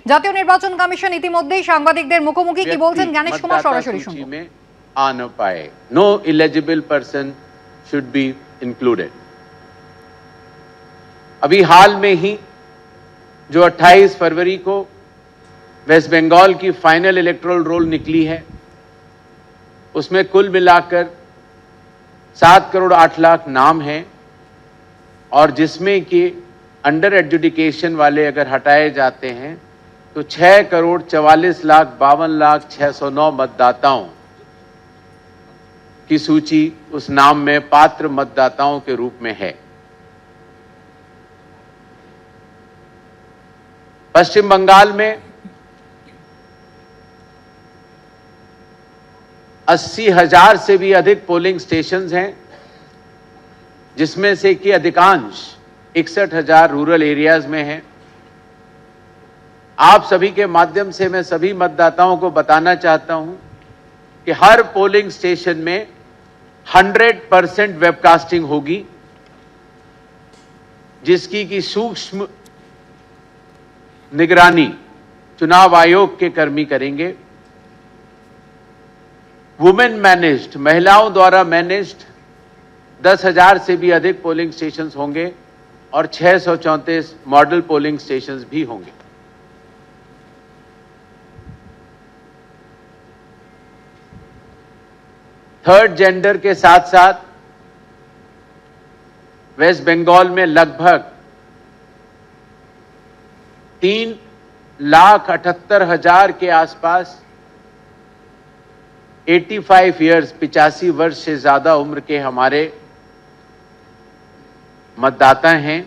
জাতীয় নির্বাচন কমিশন ইতিমধ্যেই সাংবাদিকদের মুখোমুখি কি বলছেন জ্ঞানেশ কুমার সরাসরি শুনুন। आ न पाए, no eligible person should be included. अभी हाल में ही जो 28 फरवरी को वेस्ट बंगाल की फाइनल इलेक्टोरल रोल निकली है, उसमें कुल मिलाकर 7 करोड़ 8 लाख नाम हैं, और जिसमें कि अंडर एडजुडिकेशन वाले अगर हटाए जाते हैं तो 6 करोड़ 44,52,609 मतदाताओं की सूची उस नाम में पात्र मतदाताओं के रूप में है। पश्चिम बंगाल में 80,000 से भी अधिक पोलिंग स्टेशंस हैं, जिसमें से कि अधिकांश 61,000 रूरल एरियाज में हैं। आप सभी के माध्यम से मैं सभी मतदाताओं को बताना चाहता हूं कि हर पोलिंग स्टेशन में 100% वेबकास्टिंग होगी, जिसकी की सूक्ष्म निगरानी चुनाव आयोग के कर्मी करेंगे। वुमेन मैनेज्ड, महिलाओं द्वारा मैनेज्ड 10,000 से भी अधिक पोलिंग स्टेशंस होंगे और 634 मॉडल पोलिंग स्टेशंस भी होंगे। थर्ड जेंडर के साथ साथ वेस्ट बंगाल में लगभग 3,78,000 के आसपास 85 ईयर्स 85 वर्ष से ज्यादा उम्र के हमारे मतदाता हैं,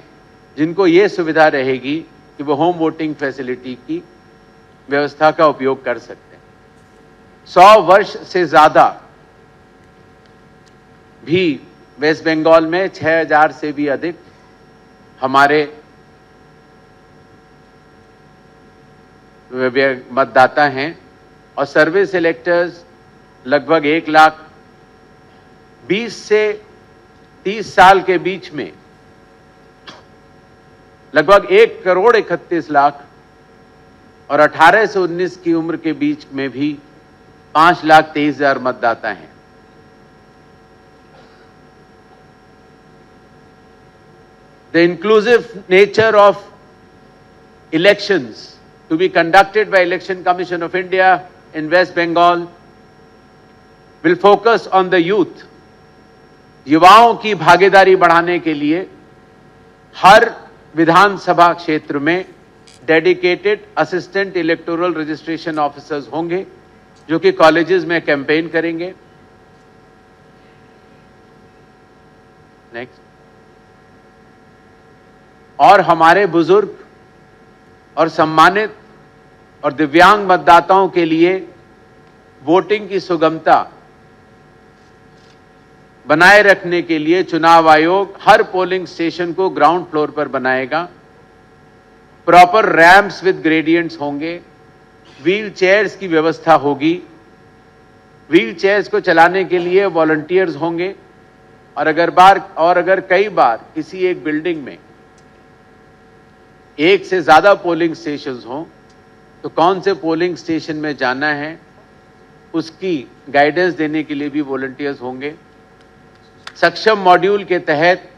जिनको ये सुविधा रहेगी कि वो होम वोटिंग फैसिलिटी की व्यवस्था का उपयोग कर सकते हैं। 100 वर्ष से ज्यादा भी वेस्ट बंगाल में 6,000 से भी अधिक हमारे मतदाता हैं, और सर्विस इलेक्टर्स लगभग 1,20,000 से 30 साल के बीच में लगभग 1,31,00,000 और 18 से 19 की उम्र के बीच में भी 5,23,000 मतदाता हैं। The inclusive nature of elections to be conducted by Election Commission of India in West Bengal will focus on the youth. युवाओं की भागीदारी बढ़ाने के लिए हर विधानसभा क्षेत्र में dedicated assistant electoral registration officers होंगे, जो कि कॉलेजेस में कैंपेन करेंगे। नेक्स्ट। और हमारे बुजुर्ग और सम्मानित और दिव्यांग मतदाताओं के लिए वोटिंग की सुगमता बनाए रखने के लिए चुनाव आयोग हर पोलिंग स्टेशन को ग्राउंड फ्लोर पर बनाएगा। प्रॉपर रैंप्स विद ग्रेडियंट्स होंगे, व्हील चेयर्स की व्यवस्था होगी। व्हील चेयर्स को चलाने के लिए वॉलंटियर्स होंगे, और अगर कई बार किसी एक बिल्डिंग में एक से ज्यादा पोलिंग स्टेशंस हों तो कौन से पोलिंग स्टेशन में जाना है उसकी गाइडेंस देने के लिए भी वॉलंटियर्स होंगे। सक्षम मॉड्यूल के तहत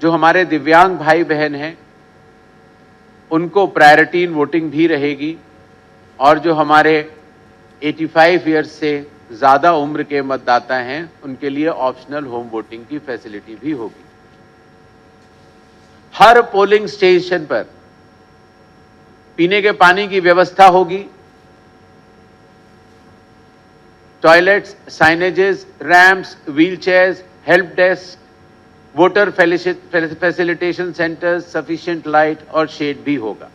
जो हमारे दिव्यांग भाई बहन हैं उनको प्रायोरिटी इन वोटिंग भी रहेगी, और जो हमारे 85 ईयर्स से ज्यादा उम्र के मतदाता हैं उनके लिए ऑप्शनल होम वोटिंग की फैसिलिटी भी होगी। हर पोलिंग स्टेशन पर पीने के पानी की व्यवस्था होगी। Toilets, signages, ramps, wheelchairs, help desk, voter facilitation centres, sufficient light और शेड भी होगा।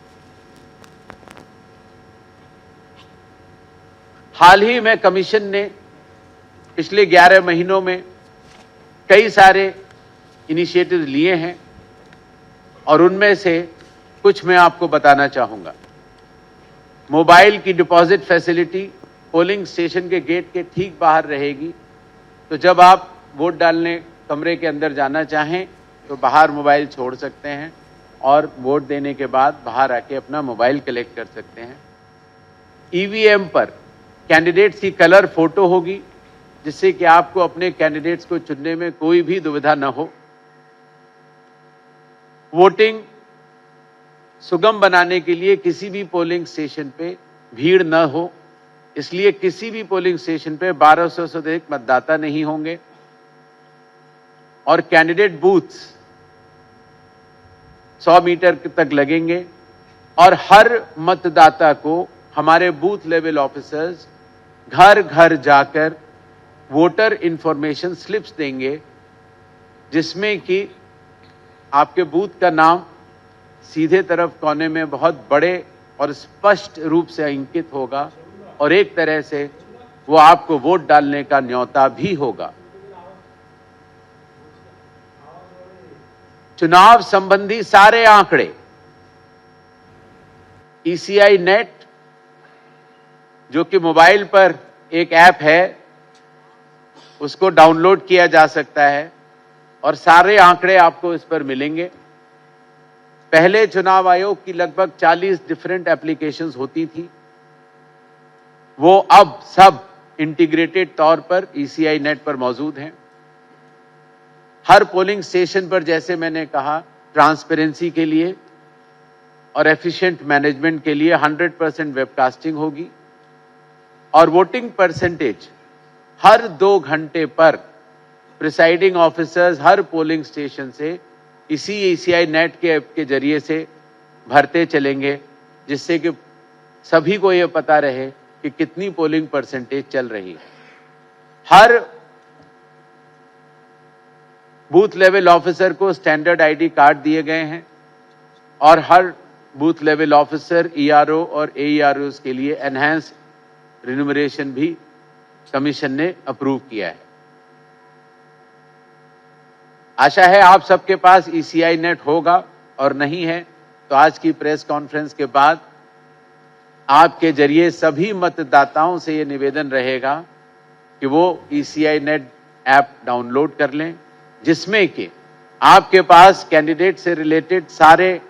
हाल ही में कमीशन ने पिछले 11 महीनों में कई सारे इनिशिएटिव लिए हैं, और उनमें से कुछ मैं आपको बताना चाहूंगा। मोबाइल की डिपॉजिट फैसिलिटी पोलिंग स्टेशन के गेट के ठीक बाहर रहेगी, तो जब आप वोट डालने कमरे के अंदर जाना चाहें तो बाहर मोबाइल छोड़ सकते हैं, और वोट देने के बाद बाहर आके अपना मोबाइल कलेक्ट कर सकते हैं। ईवीएम पर कैंडिडेट्स की कलर फोटो होगी, जिससे कि आपको अपने कैंडिडेट्स को चुनने में कोई भी दुविधा न हो। वोटिंग सुगम बनाने के लिए किसी भी पोलिंग स्टेशन पे भीड़ न हो, इसलिए किसी भी पोलिंग स्टेशन पे 1200 से अधिक मतदाता नहीं होंगे और कैंडिडेट बूथ्स 100 मीटर तक लगेंगे और हर मतदाता को हमारे बूथ लेवल ऑफिसर्स घर घर जाकर वोटर इंफॉर्मेशन स्लिप्स देंगे, जिसमें कि आपके बूथ का नाम सीधे तरफ कोने में बहुत बड़े और स्पष्ट रूप से अंकित होगा और एक तरह से वो आपको वोट डालने का न्योता भी होगा। चुनाव संबंधी सारे आंकड़े ईसीआई नेट, जो कि मोबाइल पर एक ऐप है, उसको डाउनलोड किया जा सकता है और सारे आंकड़े आपको इस पर मिलेंगे। पहले चुनाव आयोग की लगभग 40 डिफरेंट एप्लीकेशंस होती थी, वो अब सब इंटीग्रेटेड तौर पर ईसीआई नेट पर मौजूद हैं। हर पोलिंग स्टेशन पर, जैसे मैंने कहा, ट्रांसपेरेंसी के लिए और एफिशिएंट मैनेजमेंट के लिए 100% वेबकास्टिंग होगी और वोटिंग परसेंटेज हर 2 घंटे पर प्रिसाइडिंग ऑफिसर्स हर पोलिंग स्टेशन से इसी ईसीआई नेट के ऐप के जरिए से भरते चलेंगे, जिससे कि सभी को यह पता रहे कि कितनी पोलिंग परसेंटेज चल रही है। हर बूथ लेवल ऑफिसर को स्टैंडर्ड आईडी कार्ड दिए गए हैं और हर बूथ लेवल ऑफिसर, ईआरओ और एईआरओ के लिए एनहांस रिन्यूमरेशन भी कमीशन ने अप्रूव किया है। आशा है आप सबके पास ईसीआई नेट होगा, और नहीं है तो आज की प्रेस कॉन्फ्रेंस के बाद आपके जरिए सभी मतदाताओं से ये निवेदन रहेगा कि वो ईसीआई नेट ऐप डाउनलोड कर लें, जिसमें कि आपके पास कैंडिडेट से रिलेटेड सारे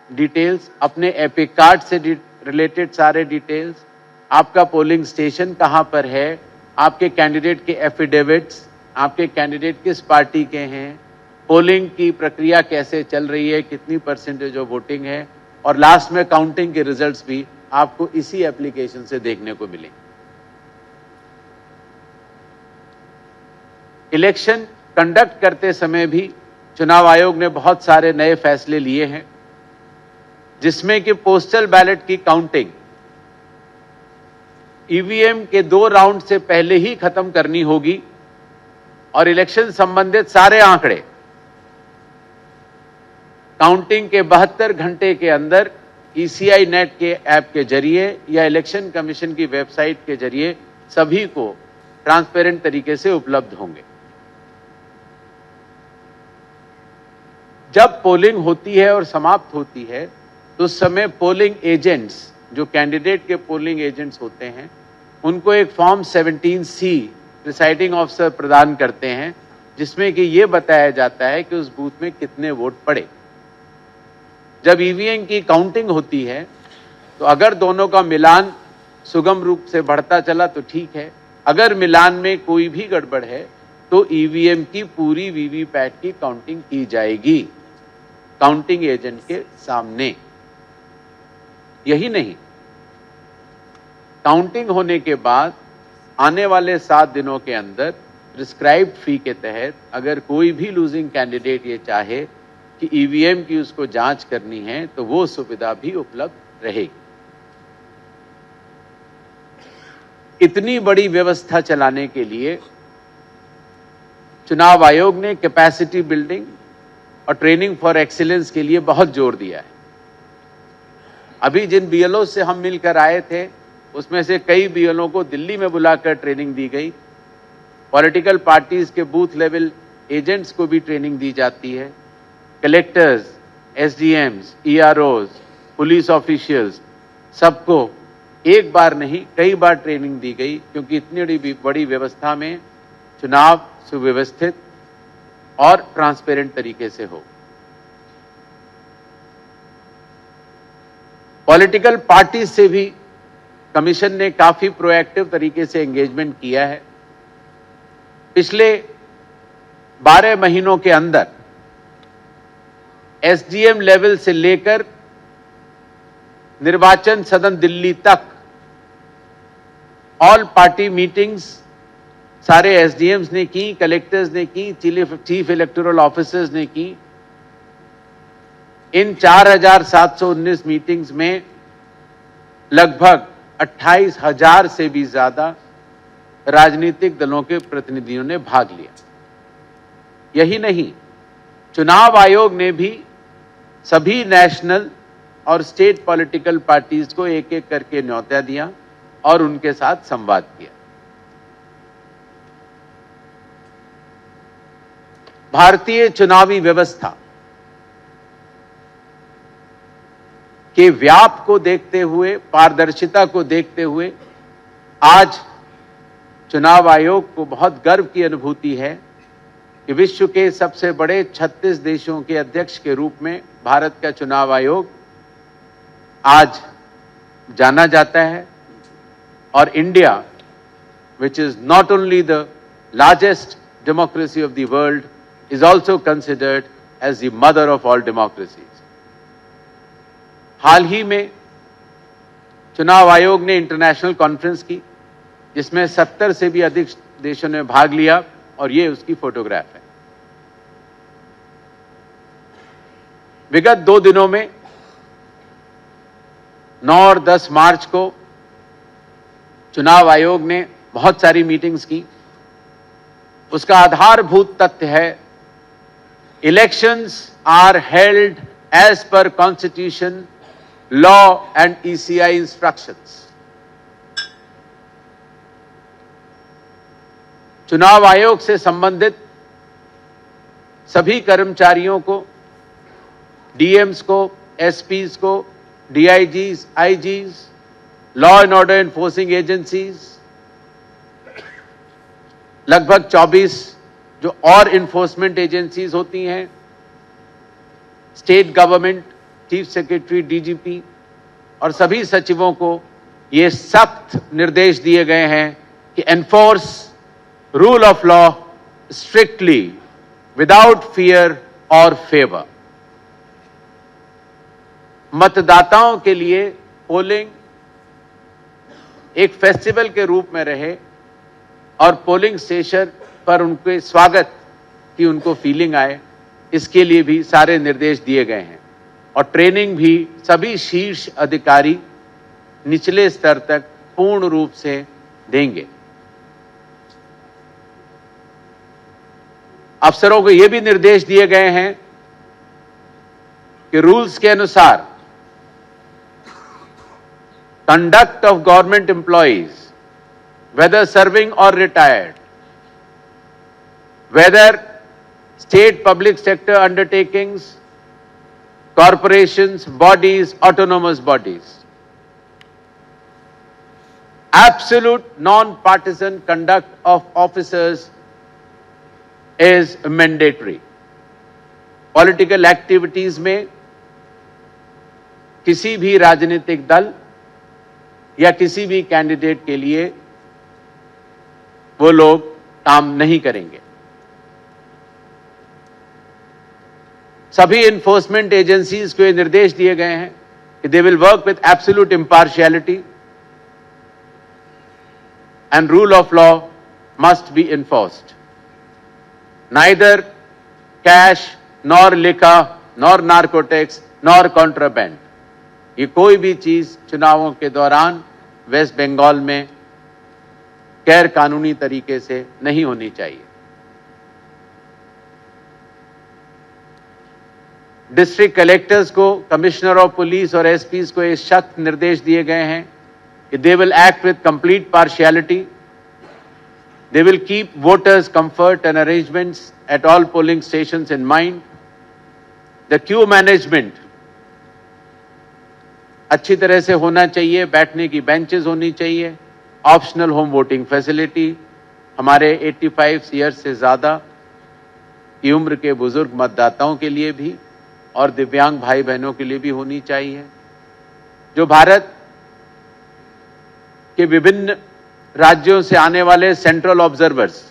डिटेल्स, अपने एपिक कार्ड से रिलेटेड सारे डिटेल्स, आपका पोलिंग स्टेशन कहां पर है, आपके कैंडिडेट के एफिडेविट्स, आपके कैंडिडेट किस पार्टी के हैं, पोलिंग की प्रक्रिया कैसे चल रही है, कितनी परसेंटेज ऑफ वोटिंग है, और लास्ट में काउंटिंग के रिजल्ट्स भी आपको इसी एप्लीकेशन से देखने को मिलेंगे। इलेक्शन कंडक्ट करते समय भी चुनाव आयोग ने बहुत सारे नए फैसले लिए हैं, जिसमें कि पोस्टल बैलेट की काउंटिंग ईवीएम के 2 राउंड से पहले ही खत्म करनी होगी और इलेक्शन संबंधित सारे आंकड़े काउंटिंग के 72 घंटे के अंदर ईसीआई नेट के ऐप के जरिए या इलेक्शन कमीशन की वेबसाइट के जरिए सभी को ट्रांसपेरेंट तरीके से उपलब्ध होंगे। जब पोलिंग होती है और समाप्त होती है तो उस समय पोलिंग एजेंट्स, जो कैंडिडेट के पोलिंग एजेंट्स होते हैं, उनको एक फॉर्म 17C प्रिसाइडिंग ऑफिसर प्रदान करते हैं, जिसमें कि ये बताया जाता है कि उस बूथ में कितने वोट पड़े। जब ईवीएम की काउंटिंग होती है तो अगर दोनों का मिलान सुगम रूप से बढ़ता चला तो ठीक है, अगर मिलान में कोई भी गड़बड़ है तो ईवीएम की पूरी वीवीपैट की काउंटिंग की जाएगी काउंटिंग एजेंट के सामने। यही नहीं, काउंटिंग होने के बाद आने वाले 7 दिनों के अंदर प्रिस्क्राइब्ड फी के तहत अगर कोई भी लूजिंग कैंडिडेट ये चाहे कि ईवीएम की उसको जांच करनी है तो वो सुविधा भी उपलब्ध रहेगी। इतनी बड़ी व्यवस्था चलाने के लिए चुनाव आयोग ने कैपेसिटी बिल्डिंग और ट्रेनिंग फॉर एक्सीलेंस के लिए बहुत जोर दिया है। अभी जिन बीएलओ से हम मिलकर आए थे, उसमें से कई बीएलओ को दिल्ली में बुलाकर ट्रेनिंग दी गई। पॉलिटिकल पार्टीज के बूथ लेवल एजेंट्स को भी ट्रेनिंग दी जाती है। कलेक्टर्स, एसडीएम्स, ईआरओज, पुलिस ऑफिशियल्स, सबको एक बार नहीं कई बार ट्रेनिंग दी गई, क्योंकि इतनी बड़ी व्यवस्था में चुनाव सुव्यवस्थित और ट्रांसपेरेंट तरीके से हो। पॉलिटिकल पार्टी से भी कमीशन ने काफी प्रोएक्टिव तरीके से एंगेजमेंट किया है। पिछले 12 महीनों के अंदर एसडीएम लेवल से लेकर निर्वाचन सदन दिल्ली तक ऑल पार्टी मीटिंग्स सारे एसडीएम्स ने की, कलेक्टर्स ने की, चीफ इलेक्टोरल ऑफिसर्स ने की। इन 4719 मीटिंग्स में लगभग 28,000 से भी ज्यादा राजनीतिक दलों के प्रतिनिधियों ने भाग लिया। यही नहीं, चुनाव आयोग ने भी सभी नेशनल और स्टेट पॉलिटिकल पार्टीज को एक एक करके न्योता दिया और उनके साथ संवाद किया। भारतीय चुनावी व्यवस्था के व्याप को देखते हुए, पारदर्शिता को देखते हुए आज चुनाव आयोग को बहुत गर्व की अनुभूति है कि विश्व के सबसे बड़े 36 देशों के अध्यक्ष के रूप में भारत का चुनाव आयोग आज जाना जाता है। और India, which is not only the largest democracy of the world, is also considered as the mother of all democracies. हाल ही में चुनाव आयोग ने इंटरनेशनल कॉन्फ्रेंस की जिसमें 70 से भी अधिक देशों ने भाग लिया और ये उसकी फोटोग्राफ है। विगत 2 दिनों में 9 और 10 मार्च को चुनाव आयोग ने बहुत सारी मीटिंग्स की। उसका आधारभूत तथ्य है, elections are held as per constitution, law and ECI instructions. चुनाव आयोग से संबंधित सभी कर्मचारियों को, डीएम्स को, एसपीज को, DIGs, IGs, law and order enforcing agencies, लगभग 24 जो और इन्फोर्समेंट एजेंसीज होती हैं, state government, chief secretary, DGP और सभी सचिवों को ये सख्त निर्देश दिए गए हैं कि enforce rule of law strictly without fear और फेवर। मतदाताओं के लिए पोलिंग एक फेस्टिवल के रूप में रहे और पोलिंग स्टेशन पर उनके स्वागत की उनको फीलिंग आए, इसके लिए भी सारे निर्देश दिए गए हैं। और ट्रेनिंग भी सभी शीर्ष अधिकारी निचले स्तर तक पूर्ण रूप से देंगे। अफसरों को यह भी निर्देश दिए गए हैं कि रूल्स के अनुसार conduct of government employees, whether serving or retired, whether state public sector undertakings, corporations, bodies, autonomous bodies, absolute non-partisan conduct of officers is mandatory. Political activities में किसी भी राजनीतिक दल या किसी भी कैंडिडेट के लिए वो लोग काम नहीं करेंगे। सभी इन्फोर्समेंट एजेंसीज को ये निर्देश दिए गए हैं कि they will work with absolute impartiality and rule of law must be enforced. Neither cash, nor liquor, nor narcotics, nor contraband, ये कोई भी चीज चुनावों के दौरान वेस्ट बंगाल में गैर कानूनी तरीके से नहीं होनी चाहिए। डिस्ट्रिक्ट कलेक्टर्स को, कमिश्नर ऑफ पुलिस और एसपीज को ये सख्त निर्देश दिए गए हैं कि they will act with complete partiality, they will keep voters comfort and arrangements at all polling stations in mind. The Q management अच्छी तरह से होना चाहिए, बैठने की बेंचेस होनी चाहिए, ऑप्शनल होम वोटिंग फैसिलिटी हमारे 85 ईयर्स से ज्यादा की उम्र के बुजुर्ग मतदाताओं के लिए भी और दिव्यांग भाई बहनों के लिए भी होनी चाहिए। जो भारत के विभिन्न राज्यों से आने वाले सेंट्रल ऑब्जर्वर्स,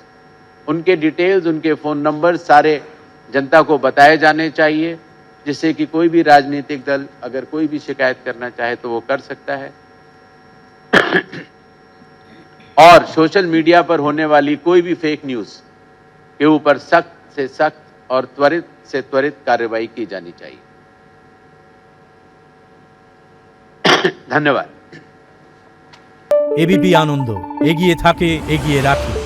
उनके डिटेल्स, उनके फोन नंबर सारे जनता को बताए जाने चाहिए, जिससे कि कोई भी राजनीतिक दल अगर कोई भी शिकायत करना चाहे तो वो कर सकता है। और सोशल मीडिया पर होने वाली कोई भी फेक न्यूज के ऊपर सख्त से सख्त और त्वरित से त्वरित कार्रवाई की जानी चाहिए। धन्यवाद। एबीपी आनंद एगिए थाके एगिए राखे।